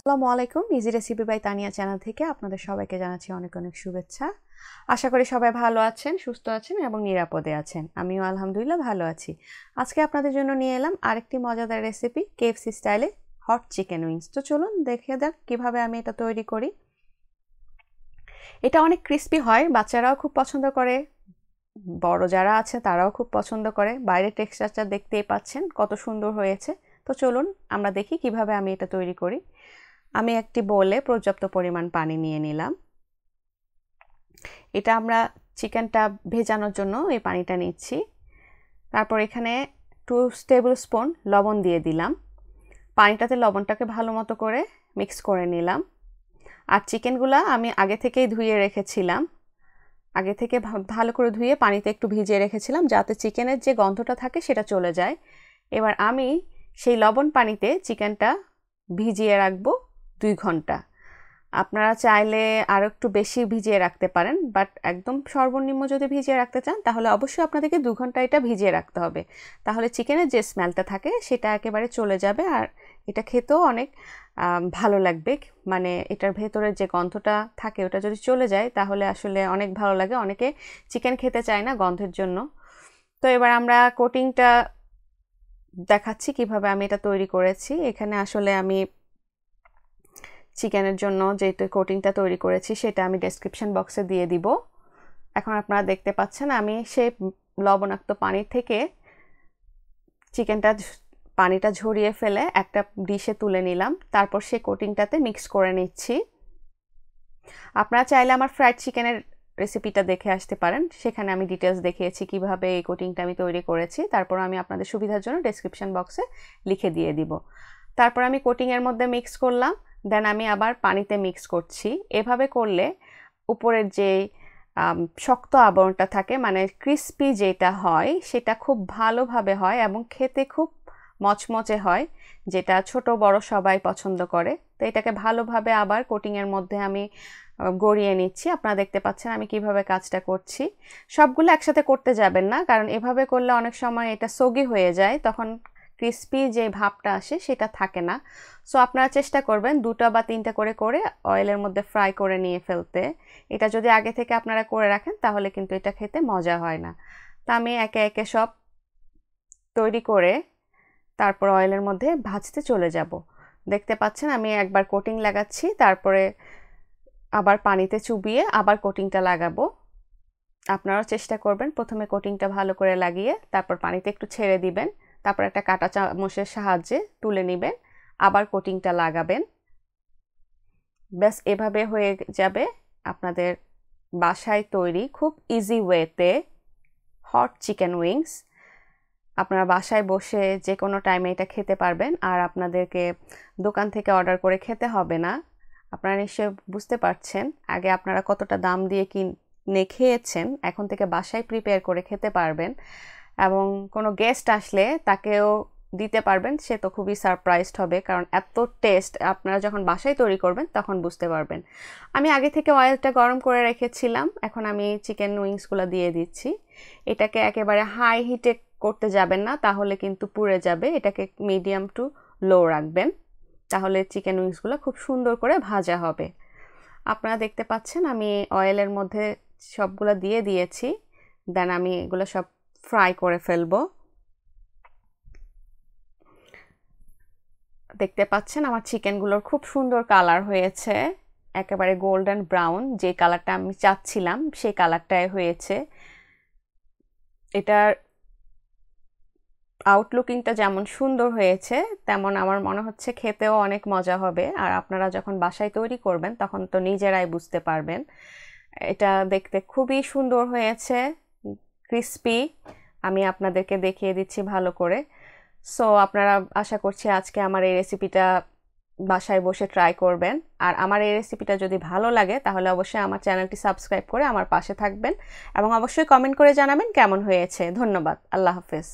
আসসালামু আলাইকুম। Easy recipe by Tania channel থেকে আপনাদের সবাইকে জানাচ্ছি অনেক অনেক শুভেচ্ছা। আশা করি সবাই ভালো আছেন, সুস্থ আছেন এবং নিরাপদে আছেন। আমিও আলহামদুলিল্লাহ ভালো আছি। আজকে আপনাদের জন্য নিয়ে এলাম আরেকটি মজাদার রেসিপি, কেএফসি স্টাইলে হট চিকেন উইংস। তো চলুন দেখে যাক কীভাবে আমি এটা তৈরি করি। এটা অনেক ক্রিস্পি হয়, বাচ্চারাও খুব পছন্দ করে, বড় যারা আছে তারাও খুব পছন্দ করে। বাইরের টেক্সচারটা দেখতেই পাচ্ছেন কত সুন্দর হয়েছে। তো চলুন আমরা দেখি কিভাবে আমি এটা তৈরি করি। আমি একটি বোলে পর্যাপ্ত পরিমাণ পানি নিয়ে নিলাম। এটা আমরা চিকেনটা ভেজানোর জন্য এই পানিটা নিচ্ছি। তারপর এখানে 2 টেবিল স্পুন লবণ দিয়ে দিলাম। পানিটাতে লবণটাকে ভালো মতো করে মিক্স করে নিলাম। আর চিকেনগুলো আমি আগে থেকেই ধুয়ে রেখেছিলাম, আগে থেকে ভালো করে ধুয়ে পানিতে একটু ভিজিয়ে রেখেছিলাম যাতে চিকেনের যে গন্ধটা থাকে সেটা চলে যায়। এবার আমি সেই লবণ পানিতে চিকেনটা ভিজিয়ে রাখবো 2 ঘন্টা। আপনারা চাইলে আরও একটু বেশি ভিজিয়ে রাখতে পারেন, বাট একদম সর্বনিম্ন যদি ভিজিয়ে রাখতে চান তাহলে অবশ্যই আপনাদেরকে 2 ঘন্টা এটা ভিজিয়ে রাখতে হবে। তাহলে চিকেনের যে স্মেলটা থাকে সেটা একেবারে চলে যাবে, আর এটা খেতেও অনেক ভালো লাগবে। মানে এটার ভেতরে যে গন্ধটা থাকে ওটা যদি চলে যায় তাহলে আসলে অনেক ভালো লাগে। অনেকে চিকেন খেতে চায় না গন্ধের জন্য। তো এবার আমরা কোটিংটা দেখাচ্ছি কিভাবে আমি এটা তৈরি করেছি। এখানে আসলে আমি চিকেনের জন্য যে কোটিংটা তৈরি করেছি সেটা আমি ডেসক্রিপশন বক্সে দিয়ে দিব। এখন আপনারা দেখতে পাচ্ছেন আমি সেই লবণাক্ত পানি থেকে চিকেনটা পানিটা ঝরিয়ে ফেলে একটা ডিশে তুলে নিলাম। তারপর সেই কোটিংটাতে মিক্স করে নিচ্ছি। আপনারা চাইলে আমার ফ্রাইড চিকেনের রেসিপিটা দেখে আসতে পারেন, সেখানে আমি ডিটেলস দেখিয়েছি কিভাবে এই কোটিংটা আমি তৈরি করেছি। তারপর আমি আপনাদের সুবিধার জন্য ডেসক্রিপশন বক্সে লিখে দিয়ে দিব। তারপর আমি কোটিংয়ের মধ্যে মিক্স করলাম, দেন আমি আবার পানিতে মিক্স করছি। এভাবে করলে উপরের যে শক্ত আবরণটা থাকে, মানে ক্রিস্পি যেটা হয়, সেটা খুব ভালোভাবে হয় এবং খেতে খুব মচমচে হয়, যেটা ছোট বড় সবাই পছন্দ করে। তো এটাকে ভালোভাবে আবার কোটিংয়ের মধ্যে আমি গড়িয়ে নিচ্ছি। আপনারা দেখতে পাচ্ছেন আমি কিভাবে কাজটা করছি। সবগুলো একসাথে করতে যাবেন না, কারণ এভাবে করলে অনেক সময় এটা সগি হয়ে যায়, তখন ক্রিস্পি যে ভাবটা আসে সেটা থাকে না। সো আপনারা চেষ্টা করবেন 2টা বা 3টা করে করে অয়েলের মধ্যে ফ্রাই করে নিয়ে ফেলতে। এটা যদি আগে থেকে আপনারা করে রাখেন তাহলে কিন্তু এটা খেতে মজা হয় না। তা আমি একে একে সব তৈরি করে তারপর অয়েলের মধ্যে ভাজতে চলে যাব। দেখতে পাচ্ছেন আমি একবার কোটিং লাগাচ্ছি, তারপরে আবার পানিতে চুবিয়ে আবার কোটিংটা লাগাবো। আপনারাও চেষ্টা করবেন প্রথমে কোটিংটা ভালো করে লাগিয়ে তারপর পানিতে একটু ছেড়ে দিবেন, তারপর একটা কাঁটা চামচের সাহায্যে তুলে নেবেন, আবার কোটিংটা লাগাবেন। ব্যাস এভাবে হয়ে যাবে আপনাদের বাসায় তৈরি খুব ইজি ওয়েতে হট চিকেন উইংস। আপনারা বাসায় বসে যে কোনো টাইমে এটা খেতে পারবেন, আর আপনাদেরকে দোকান থেকে অর্ডার করে খেতে হবে না। আপনারা নিশ্চয়ই বুঝতে পারছেন আগে আপনারা কতটা দাম দিয়ে কিনে খেয়েছেন, এখন থেকে বাসায় প্রিপেয়ার করে খেতে পারবেন এবং কোনো গেস্ট আসলে তাকেও দিতে পারবেন। সে তো খুবই সারপ্রাইজড হবে, কারণ এত টেস্ট আপনারা যখন বাসায় তৈরি করবেন তখন বুঝতে পারবেন। আমি আগে থেকে অয়েলটা গরম করে রেখেছিলাম, এখন আমি চিকেন উইংসগুলো দিয়ে দিচ্ছি। এটাকে একেবারে হাই হিটে করতে যাবেন না, তাহলে কিন্তু পুড়ে যাবে। এটাকে মিডিয়াম টু লো রাখবেন, তাহলে চিকেন উইংসগুলো খুব সুন্দর করে ভাজা হবে। আপনারা দেখতে পাচ্ছেন আমি অয়েলের মধ্যে সবগুলো দিয়ে দিয়েছি, দেন আমি এগুলো সব ফ্রাই করে ফেলবো। দেখতে পাচ্ছেন আমার চিকেনগুলোর খুব সুন্দর কালার হয়েছে, একেবারে গোল্ডেন ব্রাউন, যে কালারটা আমি চাচ্ছিলাম সেই কালারটাই হয়েছে। এটার আউটলুকিংটা যেমন সুন্দর হয়েছে তেমন আমার মনে হচ্ছে খেতেও অনেক মজা হবে। আর আপনারা যখন বাসায় তৈরি করবেন তখন তো নিজেরাই বুঝতে পারবেন। এটা দেখতে খুবই সুন্দর হয়েছে, ক্রিস্পি। আমি আপনাদেরকে দেখিয়ে দিচ্ছি ভালো করে। সো আপনারা আশা করছি আজকে আমার এই রেসিপিটা বাসায় বসে ট্রাই করবেন। আর আমার এই রেসিপিটা যদি ভালো লাগে তাহলে অবশ্যই আমার চ্যানেলটি সাবস্ক্রাইব করে আমার পাশে থাকবেন এবং অবশ্যই কমেন্ট করে জানাবেন কেমন হয়েছে। ধন্যবাদ। আল্লাহ হাফেজ।